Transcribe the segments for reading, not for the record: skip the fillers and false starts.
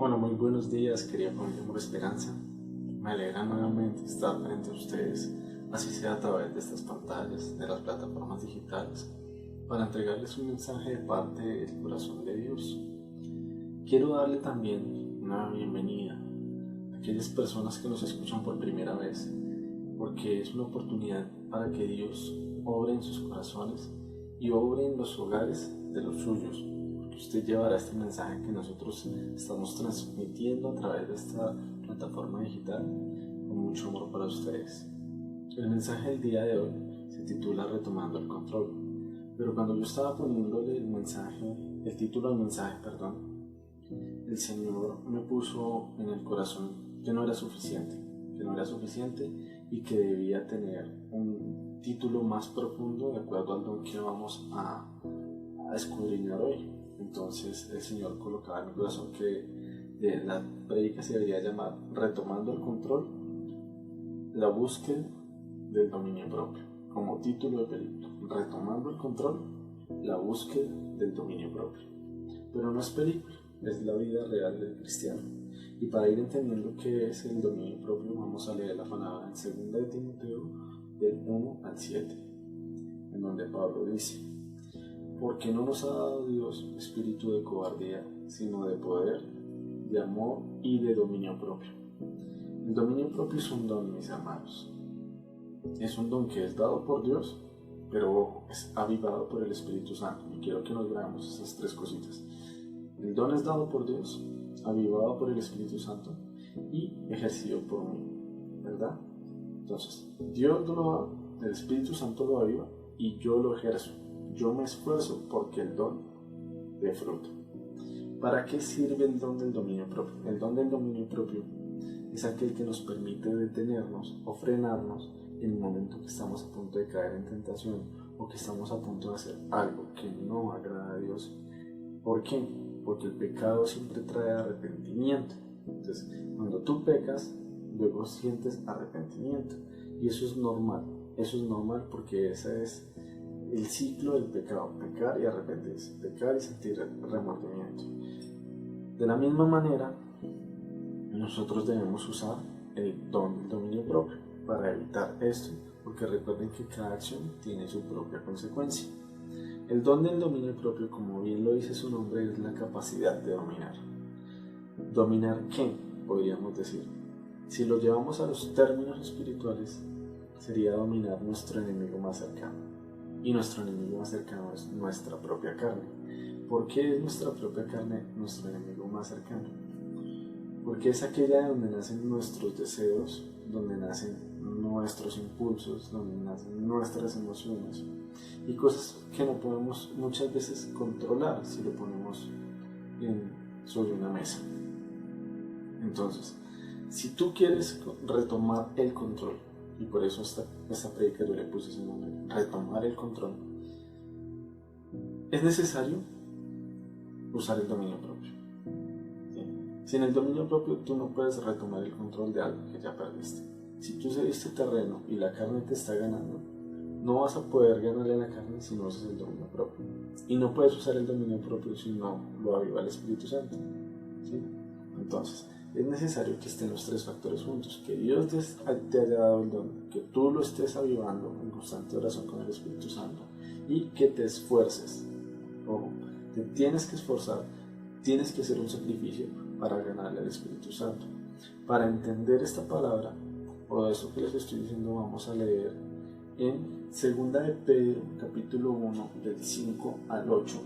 Bueno, muy buenos días, querida familia Amor Esperanza. Me alegra nuevamente estar frente a ustedes, así sea a través de estas pantallas, de las plataformas digitales, para entregarles un mensaje de parte del corazón de Dios. Quiero darle también una bienvenida a aquellas personas que nos escuchan por primera vez, porque es una oportunidad para que Dios obre en sus corazones y obre en los hogares de los suyos. Usted llevará este mensaje que nosotros estamos transmitiendo a través de esta plataforma digital con mucho amor para ustedes. El mensaje del día de hoy se titula Retomando el Control, pero cuando yo estaba poniéndole el título del mensaje, el Señor me puso en el corazón que no era suficiente y que debía tener un título más profundo de acuerdo al don que vamos a escudriñar hoy. Entonces el Señor colocaba en mi corazón que la prédica se debería llamar Retomando el Control, la búsqueda del dominio propio, como título de película. Retomando el control, la búsqueda del dominio propio. Pero no es película, es la vida real del cristiano. Y para ir entendiendo qué es el dominio propio, vamos a leer la palabra en 2 de Timoteo del 1 al 7, en donde Pablo dice: porque no nos ha dado Dios espíritu de cobardía, sino de poder, de amor y de dominio propio. El dominio propio es un don, mis hermanos. Es un don que es dado por Dios, pero ojo, es avivado por el Espíritu Santo. Y quiero que nos veamos esas tres cositas. El don es dado por Dios, avivado por el Espíritu Santo y ejercido por mí, ¿verdad? Entonces, Dios lo da, el Espíritu Santo lo aviva y yo lo ejerzo. Yo me esfuerzo porque el don dé fruto. ¿Para qué sirve el don del dominio propio? El don del dominio propio es aquel que nos permite detenernos o frenarnos en el momento que estamos a punto de caer en tentación o que estamos a punto de hacer algo que no agrada a Dios. ¿Por qué? Porque el pecado siempre trae arrepentimiento. Entonces, cuando tú pecas, luego sientes arrepentimiento. Y eso es normal. Eso es normal porque ese es el ciclo del pecado: pecar y arrepentirse, pecar y sentir remordimiento. De la misma manera, nosotros debemos usar el don del dominio propio para evitar esto, porque recuerden que cada acción tiene su propia consecuencia. El don del dominio propio, como bien lo dice su nombre, es la capacidad de dominar. ¿Dominar qué? Podríamos decir. Si lo llevamos a los términos espirituales, sería dominar nuestro enemigo más cercano. Y nuestro enemigo más cercano es nuestra propia carne. ¿Por qué es nuestra propia carne nuestro enemigo más cercano? Porque es aquella donde nacen nuestros deseos, donde nacen nuestros impulsos, donde nacen nuestras emociones y cosas que no podemos muchas veces controlar si lo ponemos sobre una mesa. Entonces, si tú quieres retomar el control, y por eso esta prédica yo le puse ese nombre, retomar el control, es necesario usar el dominio propio. ¿Sí? Sin el dominio propio tú no puedes retomar el control de algo que ya perdiste. Si tú cediste terreno y la carne te está ganando, no vas a poder ganarle a la carne si no usas el dominio propio. Y no puedes usar el dominio propio si no lo aviva el Espíritu Santo. ¿Sí? Entonces, es necesario que estén los tres factores juntos: que Dios te haya dado el don, que tú lo estés avivando en constante oración con el Espíritu Santo y que te esfuerces. Ojo, te tienes que esforzar, tienes que hacer un sacrificio para ganarle al Espíritu Santo. Para entender esta palabra, o eso que les estoy diciendo, vamos a leer en 2 de Pedro, capítulo 1, del 5 al 8,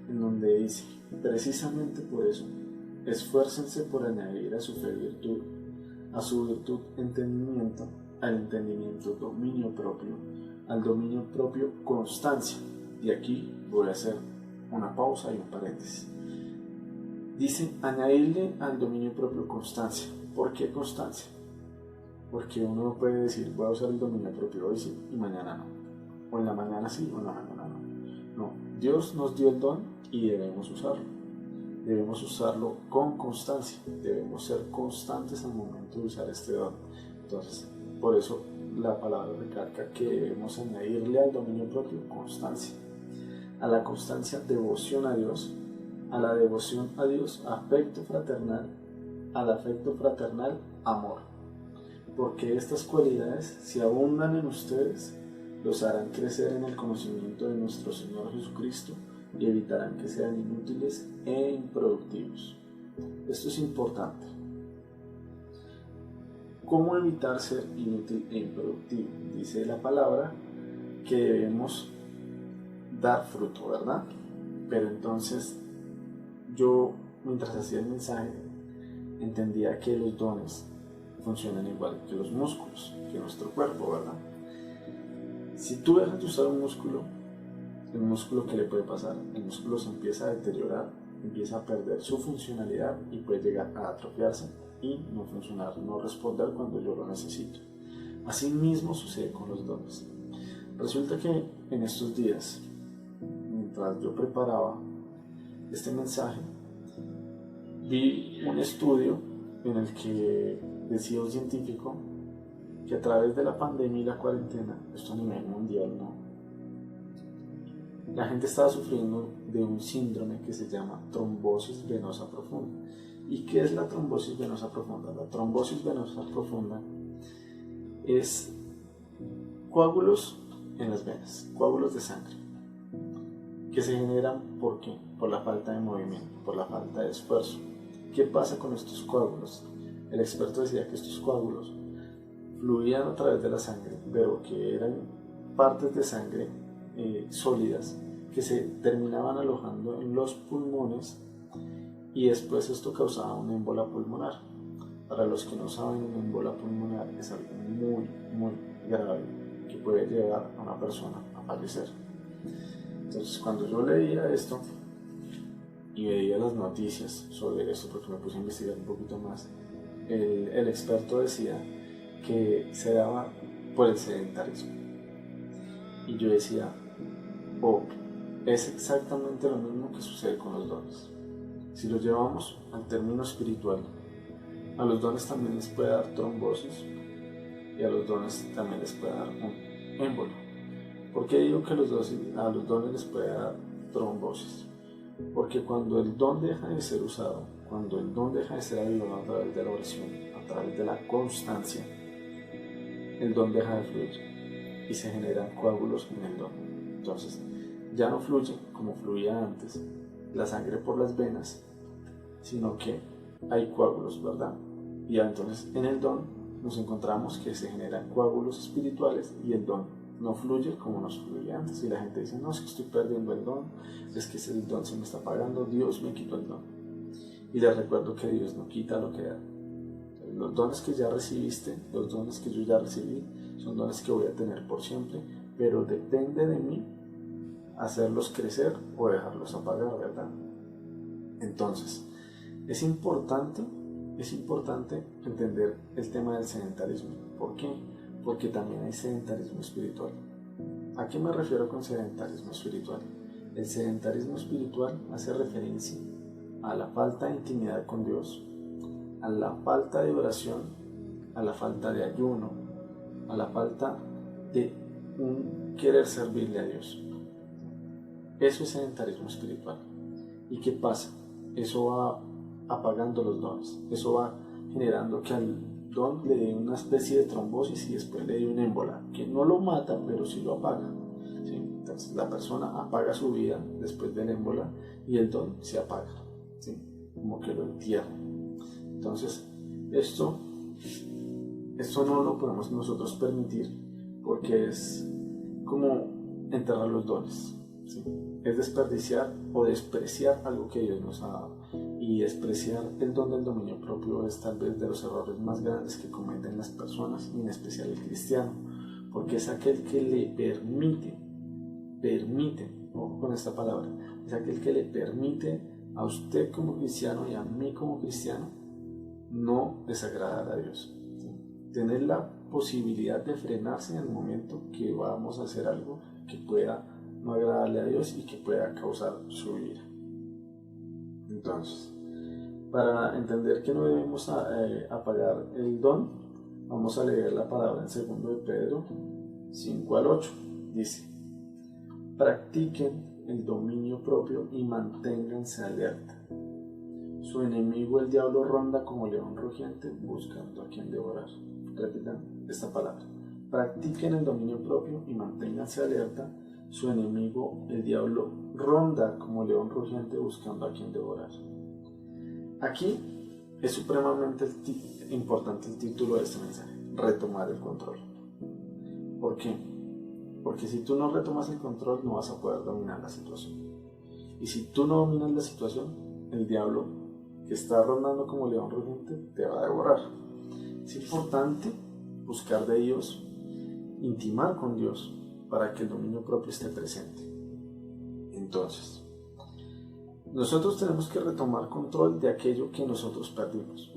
en donde dice: precisamente por eso, esfuércense por añadir a su fe virtud, a su virtud entendimiento, al entendimiento dominio propio, al dominio propio constancia. Y aquí voy a hacer una pausa y un paréntesis. Dice añadirle al dominio propio constancia. ¿Por qué constancia? Porque uno no puede decir voy a usar el dominio propio hoy sí y mañana no, o en la mañana sí o en la mañana no. No, Dios nos dio el don y debemos usarlo. Debemos usarlo con constancia, debemos ser constantes al momento de usar este don. Entonces, por eso la palabra recalca que debemos añadirle al dominio propio constancia. A la constancia, devoción a Dios, a la devoción a Dios, afecto fraternal, al afecto fraternal, amor. Porque estas cualidades, si abundan en ustedes, los harán crecer en el conocimiento de nuestro Señor Jesucristo y evitarán que sean inútiles e improductivos. Esto es importante. ¿Cómo evitar ser inútil e improductivo? Dice la palabra que debemos dar fruto, ¿verdad? Pero entonces yo, mientras hacía el mensaje, entendía que los dones funcionan igual que los músculos, que nuestro cuerpo, ¿verdad? Si tú dejas de usar un músculo, el músculo, ¿qué le puede pasar? El músculo se empieza a deteriorar, empieza a perder su funcionalidad y puede llegar a atrofiarse y no funcionar, no responder cuando yo lo necesito. Así mismo sucede con los dones. Resulta que en estos días, mientras yo preparaba este mensaje, vi un estudio en el que decía un científico que a través de la pandemia y la cuarentena, esto a nivel mundial, ¿no?, la gente estaba sufriendo de un síndrome que se llama trombosis venosa profunda. ¿Y qué es la trombosis venosa profunda? La trombosis venosa profunda es coágulos en las venas, coágulos de sangre, que se generan ¿por qué? Por la falta de movimiento, por la falta de esfuerzo. ¿Qué pasa con estos coágulos? El experto decía que estos coágulos fluían a través de la sangre, pero que eran partes de sangre sólidas que se terminaban alojando en los pulmones y después esto causaba una émbola pulmonar. Para los que no saben, una émbola pulmonar es algo muy, muy grave que puede llevar a una persona a fallecer. Entonces, cuando yo leía esto y veía las noticias sobre esto, porque me puse a investigar un poquito más, el experto decía que se daba por el sedentarismo. Y yo decía, es exactamente lo mismo que sucede con los dones. Si lo llevamos al término espiritual, a los dones también les puede dar trombosis y a los dones también les puede dar un émbolo. ¿Por qué digo que a los dones les puede dar trombosis? Porque cuando el don deja de ser usado, cuando el don deja de ser avivado a través de la oración, a través de la constancia, el don deja de fluir y se generan coágulos en el don. Entonces, ya no fluye como fluía antes la sangre por las venas, sino que hay coágulos, ¿verdad? Y entonces en el don nos encontramos que se generan coágulos espirituales y el don no fluye como nos fluía antes. Y la gente dice, no, es que estoy perdiendo el don, es que el don se me está apagando, Dios me quitó el don. Y les recuerdo que Dios no quita lo que da. Los dones que ya recibiste, los dones que yo ya recibí, son dones que voy a tener por siempre, pero depende de mí hacerlos crecer o dejarlos apagar, ¿verdad? Entonces, es importante entender el tema del sedentarismo. ¿Por qué? Porque también hay sedentarismo espiritual. ¿A qué me refiero con sedentarismo espiritual? El sedentarismo espiritual hace referencia a la falta de intimidad con Dios, a la falta de oración, a la falta de ayuno, a la falta de un querer servirle a Dios. Eso es sedentarismo espiritual. ¿Y qué pasa? Eso va apagando los dones. Eso va generando que al don le dé una especie de trombosis y después le dé una émbola, que no lo mata, pero sí lo apaga. ¿Sí? Entonces la persona apaga su vida después de la émbola y el don se apaga. ¿Sí? Como que lo entierra. Entonces, esto no lo podemos nosotros permitir porque es como enterrar los dones. ¿Sí? Es desperdiciar o despreciar algo que Dios nos ha dado. Y despreciar el don del dominio propio es tal vez de los errores más grandes que cometen las personas, y en especial el cristiano, porque es aquel que le permite, ojo con esta palabra, es aquel que le permite a usted como cristiano y a mí como cristiano no desagradar a Dios. ¿Sí? Tener la posibilidad de frenarse en el momento que vamos a hacer algo que pueda no agradarle a Dios y que pueda causar su ira. Entonces, para entender que no debemos apagar el don, vamos a leer la palabra en 2 de Pedro 5 al 8. Dice: practiquen el dominio propio y manténganse alerta. Su enemigo, el diablo, ronda como león rugiente buscando a quien devorar. Repitan esta palabra. Practiquen el dominio propio y manténganse alerta. Su enemigo, el diablo, ronda como león rugiente buscando a quien devorar. Aquí es supremamente importante el título de este mensaje: retomar el control. ¿Por qué? Porque si tú no retomas el control no vas a poder dominar la situación. Y si tú no dominas la situación, el diablo, que está rondando como león rugiente, te va a devorar. Es importante buscar de Dios, intimar con Dios, para que el dominio propio esté presente. Entonces, nosotros tenemos que retomar control de aquello que nosotros perdimos,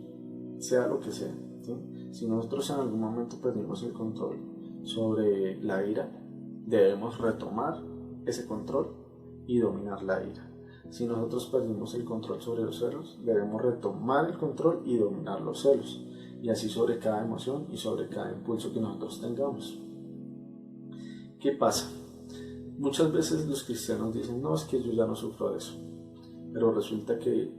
sea lo que sea, ¿sí? Si nosotros en algún momento perdimos el control sobre la ira, debemos retomar ese control y dominar la ira. Si nosotros perdimos el control sobre los celos, debemos retomar el control y dominar los celos, y así sobre cada emoción y sobre cada impulso que nosotros tengamos. ¿Qué pasa? Muchas veces los cristianos dicen: no, es que yo ya no sufro de eso. Pero resulta que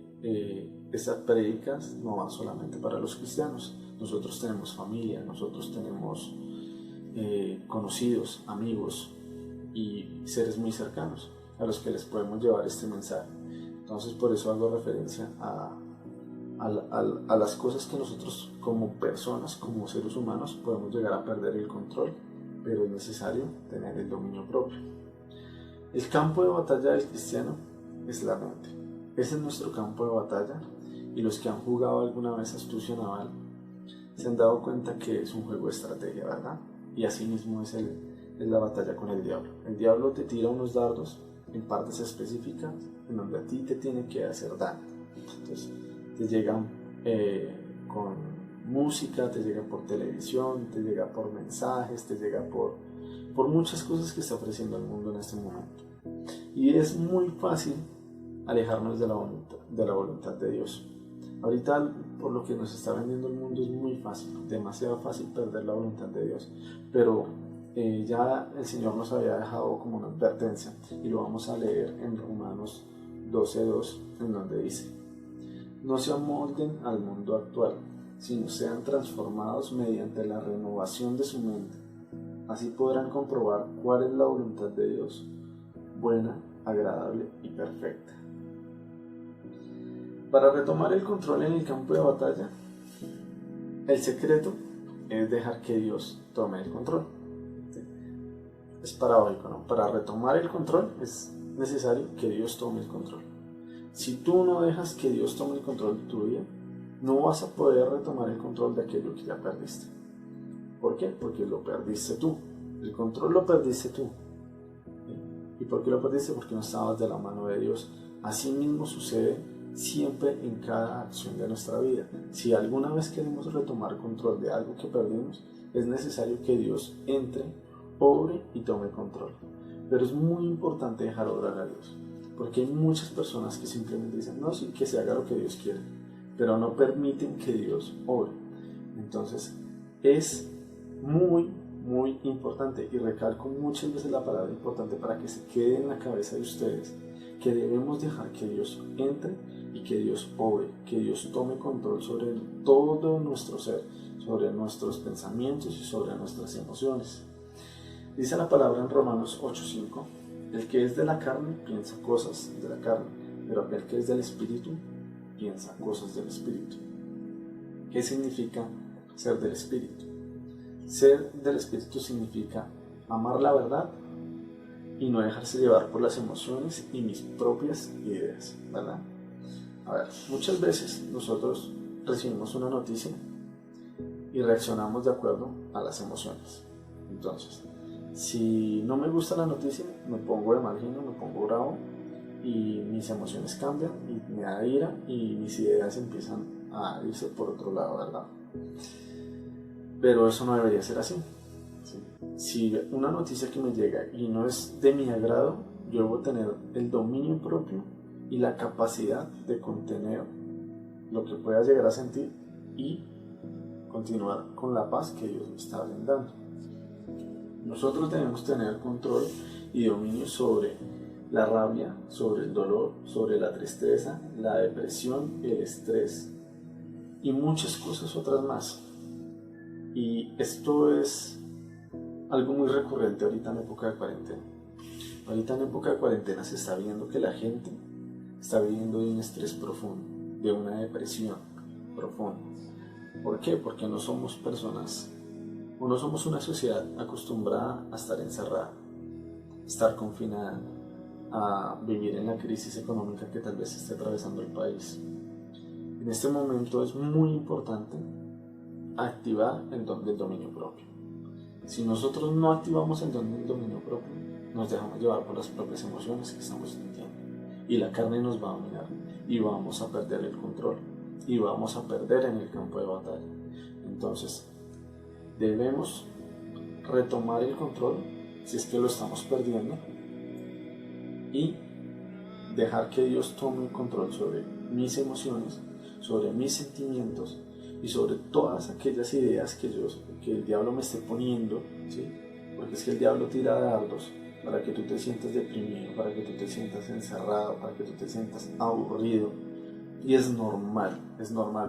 estas prédicas no van solamente para los cristianos. Nosotros tenemos familia, nosotros tenemos conocidos, amigos y seres muy cercanos a los que les podemos llevar este mensaje. Entonces, por eso hago referencia a las cosas que nosotros como personas, como seres humanos, podemos llegar a perder el control, pero es necesario tener el dominio propio. El campo de batalla del cristiano es la mente. Ese es nuestro campo de batalla, y los que han jugado alguna vez astucia naval se han dado cuenta que es un juego de estrategia, ¿verdad? Y así mismo es la batalla con el diablo. El diablo te tira unos dardos en partes específicas en donde a ti te tiene que hacer daño. Entonces te llegan con música, te llega por televisión, te llega por mensajes, te llega por muchas cosas que está ofreciendo el mundo en este momento. Y es muy fácil alejarnos de la voluntad de Dios. Ahorita, por lo que nos está vendiendo el mundo, es muy fácil, demasiado fácil perder la voluntad de Dios. Pero ya el Señor nos había dejado como una advertencia, y lo vamos a leer en Romanos 12:2, en donde dice: no se amolden al mundo actual, sino sean transformados mediante la renovación de su mente. Así podrán comprobar cuál es la voluntad de Dios, buena, agradable y perfecta. Para retomar el control en el campo de batalla, el secreto es dejar que Dios tome el control. Es paradójico, ¿no? Para retomar el control es necesario que Dios tome el control. Si tú no dejas que Dios tome el control de tu vida, no vas a poder retomar el control de aquello que ya perdiste. ¿Por qué? Porque lo perdiste tú. El control lo perdiste tú. ¿Y por qué lo perdiste? Porque no estabas de la mano de Dios. Así mismo sucede siempre en cada acción de nuestra vida. Si alguna vez queremos retomar control de algo que perdimos, es necesario que Dios entre, obre y tome control. Pero es muy importante dejar obrar a Dios, porque hay muchas personas que simplemente dicen: no, sí, que se haga lo que Dios quiere, pero no permiten que Dios obre. Entonces es muy importante, y recalco muchas veces la palabra importante para que se quede en la cabeza de ustedes, que debemos dejar que Dios entre y que Dios obre, que Dios tome control sobre todo nuestro ser, sobre nuestros pensamientos y sobre nuestras emociones. Dice la palabra en Romanos 8:5: el que es de la carne piensa cosas de la carne, pero aquel que es del Espíritu piensa cosas del Espíritu. ¿Qué significa ser del Espíritu? Ser del Espíritu significa amar la verdad y no dejarse llevar por las emociones y mis propias ideas, ¿verdad? A ver, muchas veces nosotros recibimos una noticia y reaccionamos de acuerdo a las emociones. Entonces, si no me gusta la noticia, me pongo de mal genio, me pongo bravo, y mis emociones cambian y me da ira y mis ideas empiezan a irse por otro lado, ¿verdad? Pero eso no debería ser así. ¿Sí? Si una noticia que me llega y no es de mi agrado, yo debo tener el dominio propio y la capacidad de contener lo que pueda llegar a sentir y continuar con la paz que Dios me está brindando. Nosotros debemos tener control y dominio sobre la rabia, sobre el dolor, sobre la tristeza, la depresión, el estrés y muchas cosas otras más. Y esto es algo muy recurrente ahorita en época de cuarentena. Ahorita en época de cuarentena se está viendo que la gente está viviendo de un estrés profundo, de una depresión profunda. ¿Por qué? Porque no somos personas, o no somos una sociedad acostumbrada a estar encerrada, a estar confinada, a vivir en la crisis económica que tal vez esté atravesando el país. En este momento es muy importante activar el don del dominio propio. Si nosotros no activamos el don del dominio propio, nos dejamos llevar por las propias emociones que estamos sintiendo y la carne nos va a dominar y vamos a perder el control y vamos a perder en el campo de batalla. Entonces debemos retomar el control si es que lo estamos perdiendo y dejar que Dios tome el control sobre mis emociones, sobre mis sentimientos y sobre todas aquellas ideas que el diablo me esté poniendo, ¿sí? Porque es que el diablo tira dardos para que tú te sientas deprimido, para que tú te sientas encerrado, para que tú te sientas aburrido. Y es normal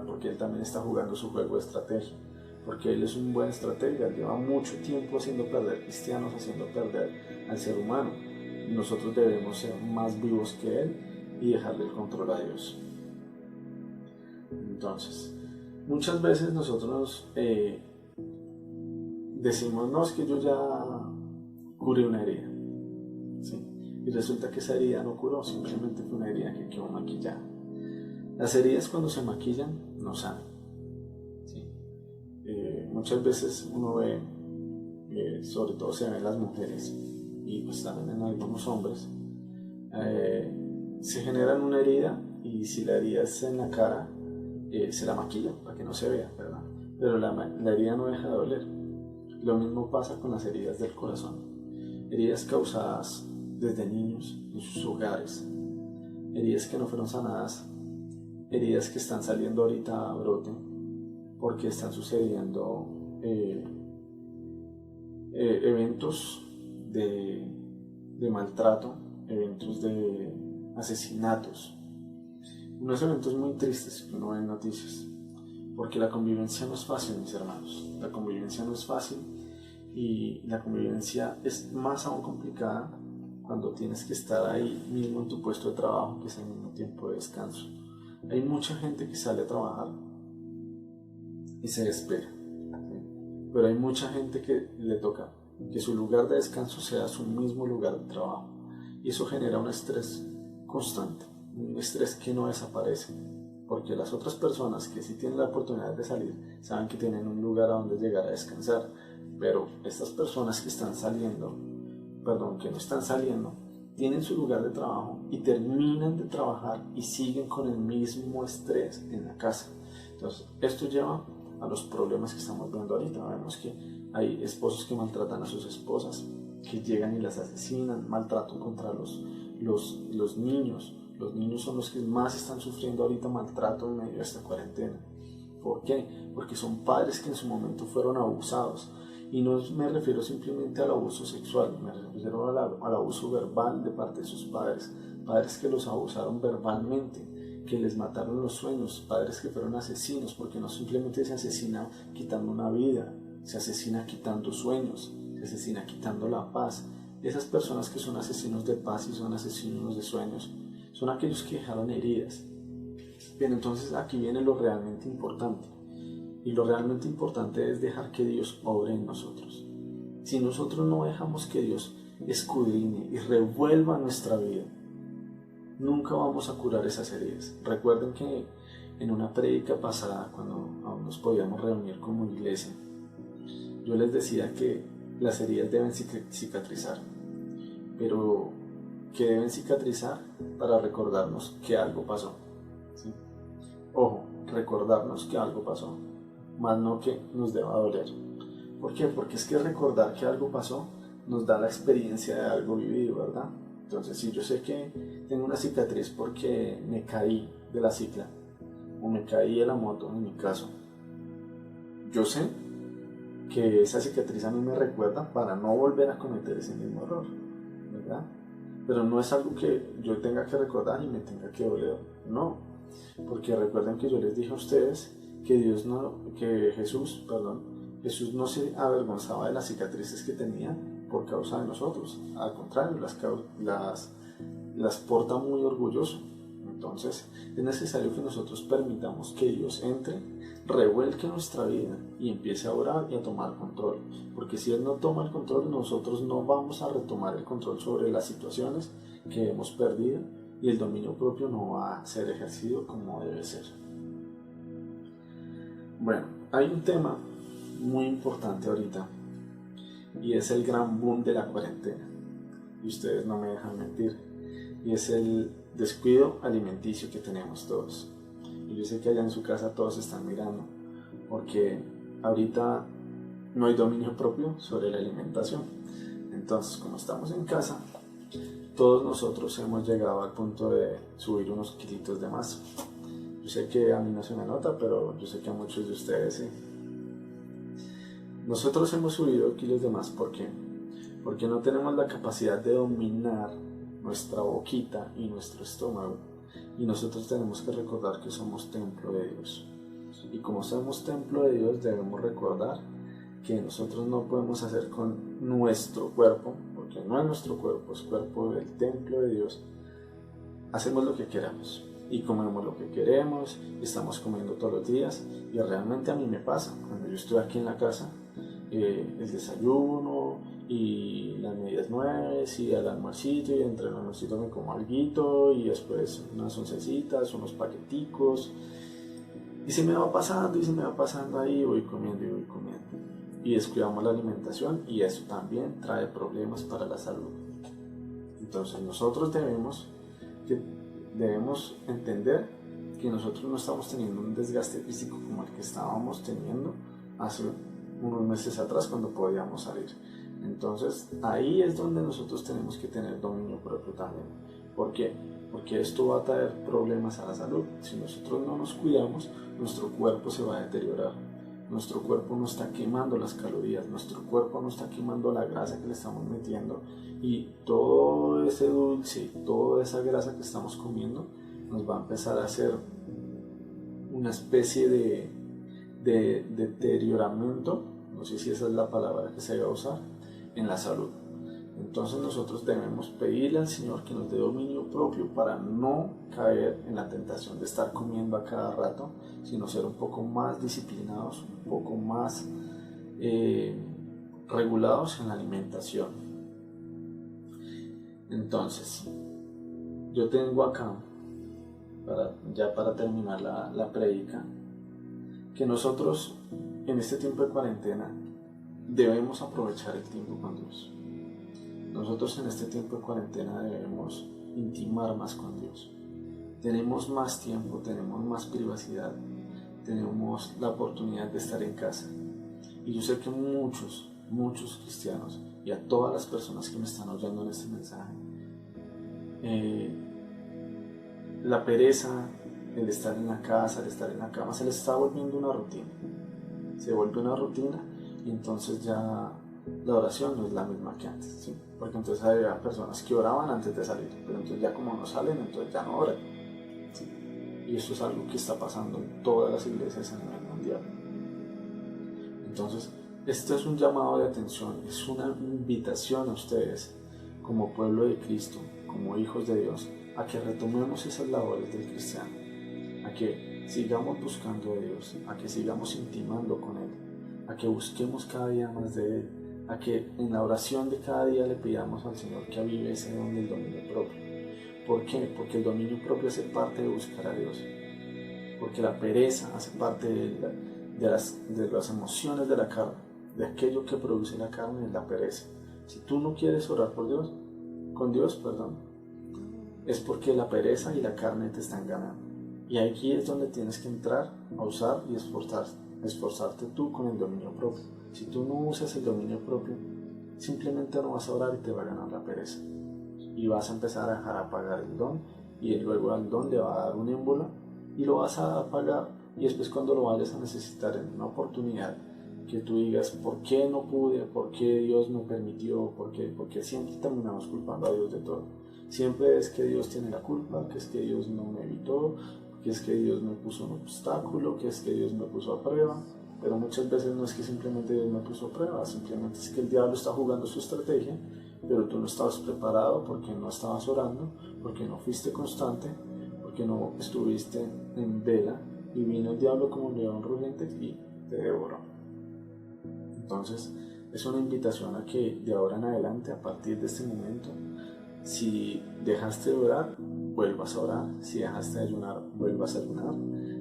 porque él también está jugando su juego de estrategia, porque él es un buen estratega, lleva mucho tiempo haciendo perder cristianos, haciendo perder al ser humano. Y nosotros debemos ser más vivos que él y dejarle el control a Dios. Entonces, muchas veces nosotros decimos, no, es que yo ya curé una herida, ¿sí? Y resulta que esa herida no curó, simplemente fue una herida que quedó maquillada. Las heridas cuando se maquillan no sanan, ¿sí? Muchas veces uno ve, sobre todo se ven las mujeres y pues también en algunos hombres, se generan una herida y si la herida es en la cara, se la maquillan para que no se vea, ¿verdad? Pero la herida no deja de doler. Lo mismo pasa con las heridas del corazón. Heridas causadas desde niños en sus hogares, heridas que no fueron sanadas, heridas que están saliendo ahorita a brote porque están sucediendo eventos de maltrato, eventos de asesinatos, unos eventos muy tristes que uno ve en noticias, porque la convivencia no es fácil, mis hermanos, la convivencia no es fácil y la convivencia es más aún complicada cuando tienes que estar ahí mismo en tu puesto de trabajo, que es al mismo tiempo de descanso. Hay mucha gente que sale a trabajar y se espera, ¿sí? Pero hay mucha gente que le toca que su lugar de descanso sea su mismo lugar de trabajo y eso genera un estrés constante, un estrés que no desaparece, porque las otras personas que sí tienen la oportunidad de salir saben que tienen un lugar a donde llegar a descansar, pero estas personas que están saliendo, que no están saliendo, tienen su lugar de trabajo y terminan de trabajar y siguen con el mismo estrés en la casa. Entonces, esto lleva a los problemas que estamos viendo ahorita. Vemos que hay esposos que maltratan a sus esposas, que llegan y las asesinan, maltrato contra los niños. Los niños son los que más están sufriendo ahorita maltrato en medio de esta cuarentena. ¿Por qué? Porque son padres que en su momento fueron abusados. Y no me refiero simplemente al abuso sexual, me refiero al abuso verbal de parte de sus padres, padres que los abusaron verbalmente, que les mataron los sueños, padres que fueron asesinos, porque no simplemente se asesina quitando una vida, se asesina quitando sueños, se asesina quitando la paz. Esas personas que son asesinos de paz y son asesinos de sueños, son aquellos que dejaron heridas. Bien, entonces aquí viene lo realmente importante. Y lo realmente importante es dejar que Dios obre en nosotros. Si nosotros no dejamos que Dios escudriñe y revuelva nuestra vida, nunca vamos a curar esas heridas. Recuerden que en una prédica pasada, cuando aún nos podíamos reunir como iglesia, yo les decía que las heridas deben cicatrizar, pero que deben cicatrizar para recordarnos que algo pasó, ¿sí? Ojo, recordarnos que algo pasó, más no que nos deba doler. ¿Por qué? Porque es que recordar que algo pasó nos da la experiencia de algo vivido, ¿verdad? Entonces, si yo sé que tengo una cicatriz porque me caí de la cicla o me caí de la moto, en mi caso, yo sé que esa cicatriz a mí me recuerda para no volver a cometer ese mismo error, ¿verdad? pero no es algo que yo tenga que recordar y me tenga que doler, no, porque recuerden que yo les dije a ustedes que Jesús no se avergonzaba de las cicatrices que tenía por causa de nosotros, al contrario, las porta muy orgulloso. Entonces es necesario que nosotros permitamos que Dios entre, revuelque nuestra vida y empiece a orar y a tomar control, porque si Él no toma el control, nosotros no vamos a retomar el control sobre las situaciones que hemos perdido y el dominio propio no va a ser ejercido como debe ser. Bueno, hay un tema muy importante ahorita y es el gran boom de la cuarentena, y ustedes no me dejan mentir, y es el descuido alimenticio que tenemos todos. Y yo sé que allá en su casa todos están mirando, porque ahorita no hay dominio propio sobre la alimentación. Entonces, como estamos en casa, todos nosotros hemos llegado al punto de subir unos kilitos de más. Yo sé que a mí no se me nota, pero yo sé que a muchos de ustedes sí. Nosotros hemos subido kilos de más, ¿por qué? Porque no tenemos la capacidad de dominar nuestra boquita y nuestro estómago, y nosotros tenemos que recordar que somos templo de Dios, y como somos templo de Dios debemos recordar que nosotros no podemos hacer con nuestro cuerpo, porque no es nuestro cuerpo, es cuerpo del templo de Dios, hacemos lo que queramos y comemos lo que queremos, estamos comiendo todos los días, y realmente a mí me pasa, cuando yo estoy aquí en la casa, el desayuno y las medias nueves y al almuercito, y entre el almuercito me como alguito y después unas oncecitas, unos paqueticos, y se me va pasando ahí, voy comiendo y descuidamos la alimentación, y eso también trae problemas para la salud. Entonces nosotros debemos entender que nosotros no estamos teniendo un desgaste físico como el que estábamos teniendo hace unos meses atrás cuando podíamos salir. Entonces ahí es donde nosotros tenemos que tener dominio propio también. ¿Por qué? Porque esto va a traer problemas a la salud. Si nosotros no nos cuidamos, nuestro cuerpo se va a deteriorar. Nuestro cuerpo no está quemando las calorías, nuestro cuerpo no está quemando la grasa que le estamos metiendo, y todo ese dulce, toda esa grasa que estamos comiendo nos va a empezar a hacer una especie de deterioramiento, no sé si esa es la palabra que se va a usar, en la salud. Entonces nosotros debemos pedirle al Señor que nos dé dominio propio para no caer en la tentación de estar comiendo a cada rato, sino ser un poco más disciplinados, un poco más regulados en la alimentación. Entonces, yo tengo acá, para terminar la prédica, que nosotros en este tiempo de cuarentena debemos aprovechar el tiempo con Dios. Nosotros en este tiempo de cuarentena debemos intimar más con Dios. Tenemos más tiempo, tenemos más privacidad, tenemos la oportunidad de estar en casa. Y yo sé que muchos cristianos, y a todas las personas que me están oyendo en este mensaje, la pereza, el estar en la casa, el estar en la cama, se les está volviendo una rutina. Se vuelve una rutina, y entonces ya la oración no es la misma que antes, ¿sí? Porque entonces había personas que oraban antes de salir, pero entonces ya como no salen, entonces ya no oran, ¿sí? Y eso es algo que está pasando en todas las iglesias a nivel mundial. Entonces, esto es un llamado de atención, es una invitación a ustedes como pueblo de Cristo, como hijos de Dios, a que retomemos esas labores del cristiano, a que sigamos buscando a Dios, a que sigamos intimando con Él, a que busquemos cada día más de Él, a que en la oración de cada día le pidamos al Señor que avive ese don del dominio propio. ¿Por qué? Porque el dominio propio hace parte de buscar a Dios, porque la pereza hace parte de las emociones de la carne, de aquello que produce la carne es la pereza. Si tú no quieres orar con Dios, es porque la pereza y la carne te están ganando. Y aquí es donde tienes que entrar a usar y esforzarte tú con el dominio propio. Si tú no usas el dominio propio, simplemente no vas a orar y te va a ganar la pereza. Y vas a empezar a dejar apagar el don, y luego al don le va a dar un émbola y lo vas a apagar, y después cuando lo vayas a necesitar en una oportunidad que tú digas, ¿por qué no pude? ¿Por qué Dios me permitió? ¿Por qué? Porque siempre terminamos culpando a Dios de todo. Siempre es que Dios tiene la culpa, que es que Dios no me evitó, que es que Dios me puso un obstáculo, que es que Dios me puso a prueba. Pero muchas veces no es que simplemente Dios me puso a prueba, simplemente es que el diablo está jugando su estrategia, pero tú no estabas preparado porque no estabas orando, porque no fuiste constante, porque no estuviste en vela, y vino el diablo como un león rugiente y te devoró. Entonces es una invitación a que de ahora en adelante, a partir de este momento, si dejaste de orar, vuelvas a orar. Si dejaste de ayunar, vuelvas a ayunar.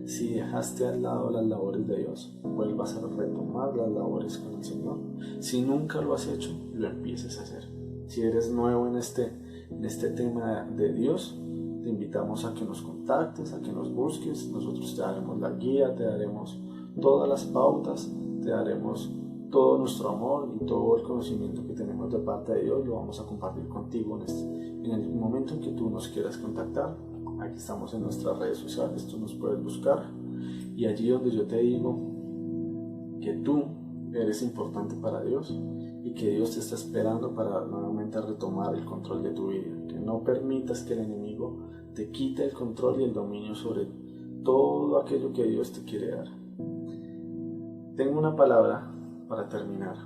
Si dejaste al lado las labores de Dios, vuelvas a retomar las labores con el Señor. Si nunca lo has hecho, lo empieces a hacer. Si eres nuevo en este tema de Dios, te invitamos a que nos contactes, a que nos busques. Nosotros te daremos la guía, te daremos todas las pautas, te daremos todo nuestro amor y todo el conocimiento que tenemos de parte de Dios. Lo vamos a compartir contigo en el momento en que tú nos quieras contactar. Aquí estamos en nuestras redes sociales, tú nos puedes buscar, y allí donde yo te digo que tú eres importante para Dios y que Dios te está esperando para nuevamente retomar el control de tu vida, que no permitas que el enemigo te quite el control y el dominio sobre todo aquello que Dios te quiere dar. Tengo una palabra para terminar.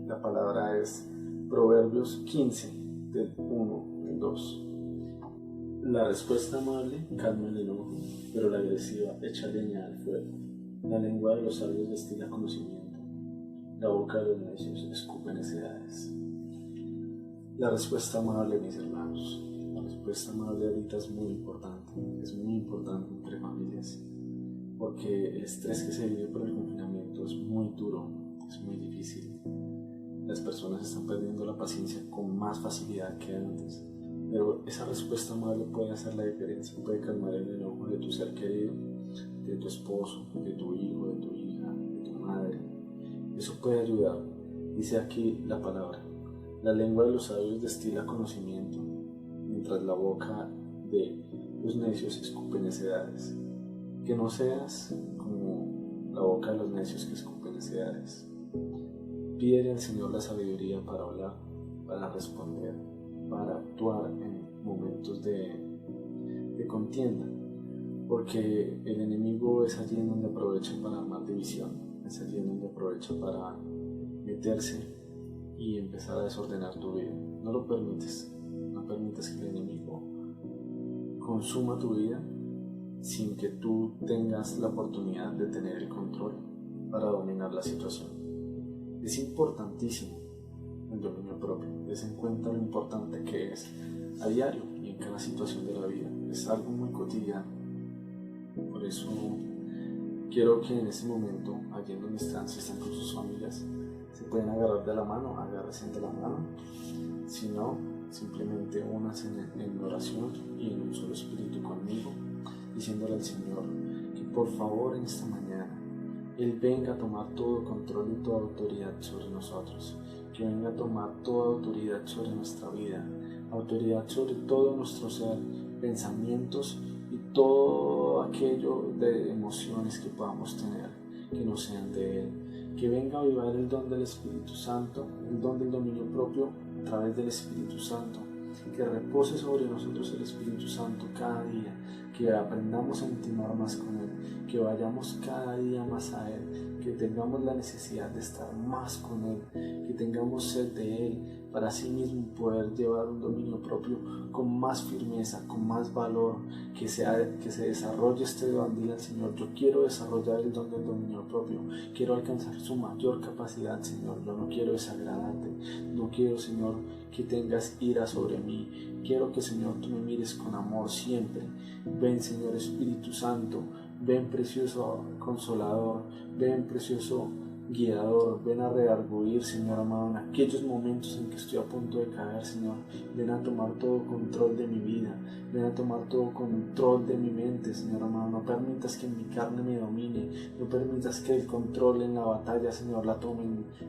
La palabra es Proverbios 15, del 1 al 2. La respuesta amable calma el enojo, pero la agresiva echa leña al fuego. La lengua de los sabios destila conocimiento, la boca de los necios escupe necedades. La respuesta amable, mis hermanos, la respuesta amable ahorita es muy importante entre familias, porque el estrés que se vive por el confinamiento es muy duro, es muy difícil. Las personas están perdiendo la paciencia con más facilidad que antes. Pero esa respuesta amable puede hacer la diferencia, puede calmar el enojo de tu ser querido, de tu esposo, de tu hijo, de tu hija, de tu madre. Eso puede ayudar. Dice aquí la palabra: la lengua de los sabios destila conocimiento, mientras la boca de los necios escupe necedades. Que no seas como la boca de los necios que escupe necedades. Pídele al Señor la sabiduría para hablar, para responder, para actuar en momentos de contienda, porque el enemigo es allí en donde aprovecha para armar división, es allí en donde aprovecha para meterse y empezar a desordenar tu vida. No lo permites, no permites que el enemigo consuma tu vida sin que tú tengas la oportunidad de tener el control para dominar la situación. Es importantísimo el dominio propio. Des en cuenta lo importante que es a diario y en cada situación de la vida. Es algo muy cotidiano. Por eso quiero que en este momento, allí en donde están, si están con sus familias, se pueden agarrar de la mano, agárrense de la mano. Si no, simplemente únanse en oración y en un solo espíritu conmigo, diciéndole al Señor que por favor en esta mañana Él venga a tomar todo control y toda autoridad sobre nosotros, que venga a tomar toda autoridad sobre nuestra vida, autoridad sobre todo nuestro ser, pensamientos y todo aquello de emociones que podamos tener, que no sean de Él, que venga a avivar el don del Espíritu Santo, el don del dominio propio a través del Espíritu Santo, que repose sobre nosotros el Espíritu Santo cada día, que aprendamos a intimar más con Él, que vayamos cada día más a Él, que tengamos la necesidad de estar más con Él, que tengamos sed de Él, para así mismo poder llevar un dominio propio con más firmeza, con más valor, que se desarrolle este don. Dile al Señor: yo quiero desarrollar el don del dominio propio, quiero alcanzar su mayor capacidad, Señor. Yo no quiero desagradarte, no quiero, Señor, que tengas ira sobre mí. Quiero que, Señor, tú me mires con amor siempre. Ven, Señor Espíritu Santo, ven, precioso Consolador, ven, precioso Guiador, ven a redarguir, Señor amado, en aquellos momentos en que estoy a punto de caer, Señor. Ven a tomar todo control de mi vida, ven a tomar todo control de mi mente, Señor amado. No permitas que mi carne me domine, no permitas que el control en la batalla, Señor, la tome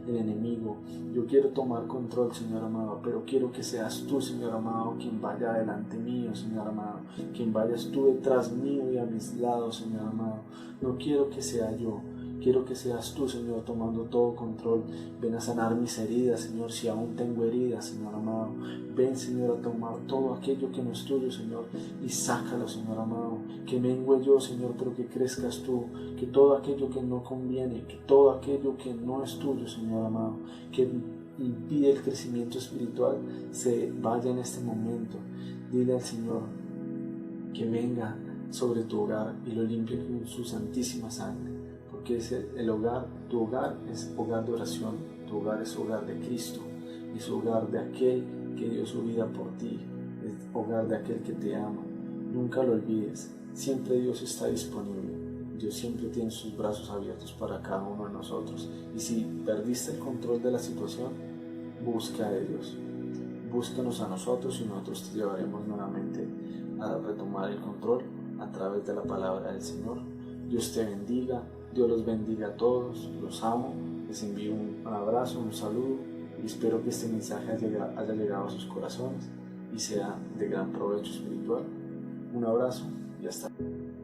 el enemigo. Yo quiero tomar control, Señor amado, pero quiero que seas tú, Señor amado, quien vaya delante mío, Señor amado, quien vayas tú detrás mío y a mis lados, Señor amado. No quiero que sea yo, Quiero que seas tú, Señor, tomando todo control. Ven a sanar mis heridas, Señor, si aún tengo heridas, Señor amado. Ven, Señor, a tomar todo aquello que no es tuyo, Señor, y sácalo, Señor amado. Que mengue yo, Señor, pero que crezcas tú. Que todo aquello que no conviene, que todo aquello que no es tuyo, Señor amado, que impide el crecimiento espiritual, se vaya en este momento. Dile al Señor que venga sobre tu hogar y lo limpie con su santísima sangre, porque es el hogar, tu hogar es hogar de oración, tu hogar es hogar de Cristo, es hogar de aquel que dio su vida por ti, es hogar de aquel que te ama. Nunca lo olvides, siempre Dios está disponible, Dios siempre tiene sus brazos abiertos para cada uno de nosotros, y si perdiste el control de la situación, busca a Dios, búscanos a nosotros y nosotros te llevaremos nuevamente a retomar el control a través de la palabra del Señor. Dios te bendiga, Dios los bendiga a todos, los amo, les envío un abrazo, un saludo y espero que este mensaje haya llegado a sus corazones y sea de gran provecho espiritual. Un abrazo y hasta luego.